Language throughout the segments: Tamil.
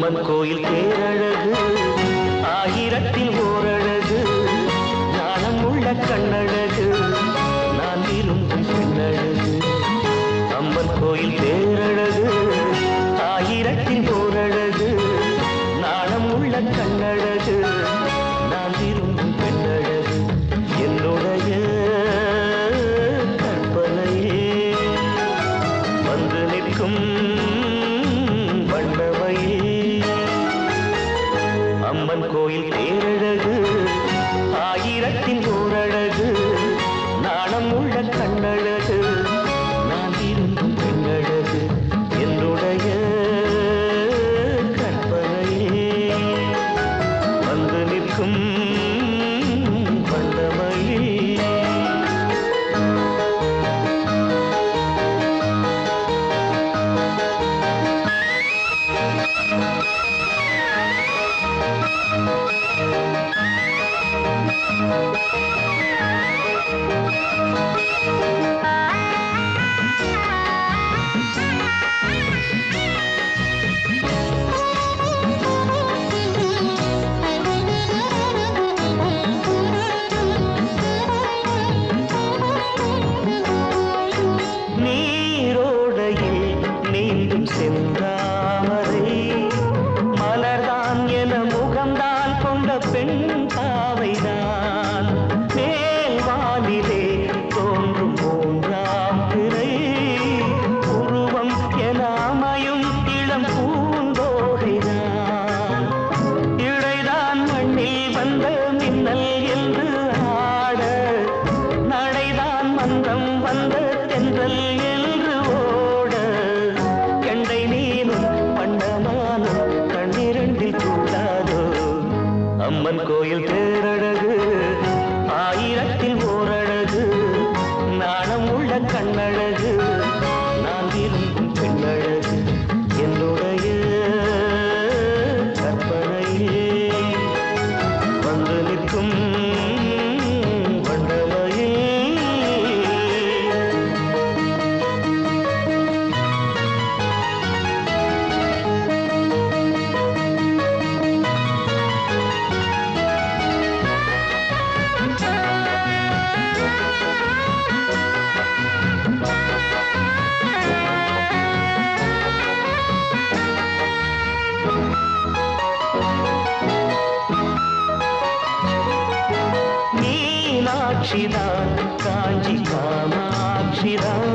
அம்மன் கோயில் தேரழகு ஆயிரத்தில் ஓரழகு நாணம் உள்ள கண்ணழகு நான் விரும்பும் பெண்ணழகு அம்மன் கோயில் தேரழகு ஆயிரத்தில் ஓரழகு நாணம் உள்ள கண்ணழகு நான் விரும்பும் பெண்ணழகு என்னுடைய கற்பனையே வந்து நிற்கும் அம்மன் கோயில் தேரழகு ஆயிரத்தின் ஓரழகு நாணம் உள்ள கண்ணழகு நான் விரும்பும் பெண்ணழகு என்னுடைய கற்பனையே வந்து நிற்கும் வண்ணமையே நீரோடையில் நீந்தும் செந்தாமரை மலர்தான் என முகம்தான் கொண்ட பெண் பாவைதான் மேல் வானிலே தோன்றும் மூன்றாம் பிறை உருவம் என அமையும் இளம் பூந்தோகைதான் இழைதான் மண்ணில் வந்த மின்னல் என்று ஆட நடைதான் மன்றம் வந்த தென்றல் என்று ஓட கெண்டை நீனும் வண்ணமானும் கண்ணிரண்டில் கூடாதோ அம்மன் கோயில் தேரழகு ஆயிரத்தில் ஓரழகு நாணம் உள்ள கண்ணழகு நான் விரும்பும் பெண்ணழகு என்னுடைய கற்பனையே வந்து நிற்கும் வண்ணமையே மீனாட்சிதான் காஞ்சி காமாட்சிதான்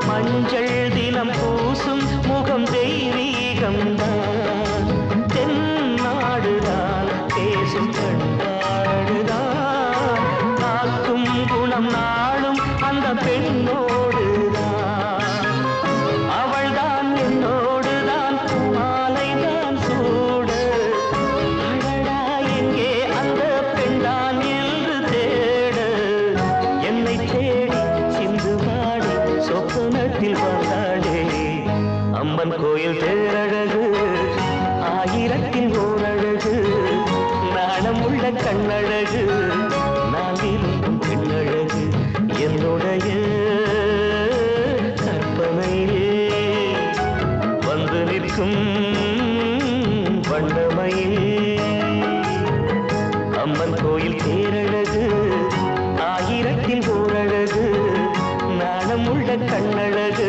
மஞ்சள் தினம் பூசும் முகம் தெய்வீகம்தான் தென்னாடுதான் பேசும் கண்ணாடுதான் காக்கும் குணம் நாளும் அந்த பெண்ணோடுதான் அவள்தான் என்னோடுதான் மாலைதான் சூட அழடா எங்கே அந்த பெண்தான் என்று தேட என்னை தேடி சிந்து பாடி சொப்பனத்தில் வந்தாளே அம்மன் கோயில் தேரழகு ஆயிரத்தில் ஓரழகு நாணம் உள்ள கண்ணழகு நான் விரும்பும் பெண்ணழகு என்னுடைய கற்பனையே வந்து நிற்கும் வண்ணமையே அம்மன் கோயில் தேரழகு ஆயிரத்தில் ஓரழகு நாணம் உள்ள கண்ணழகு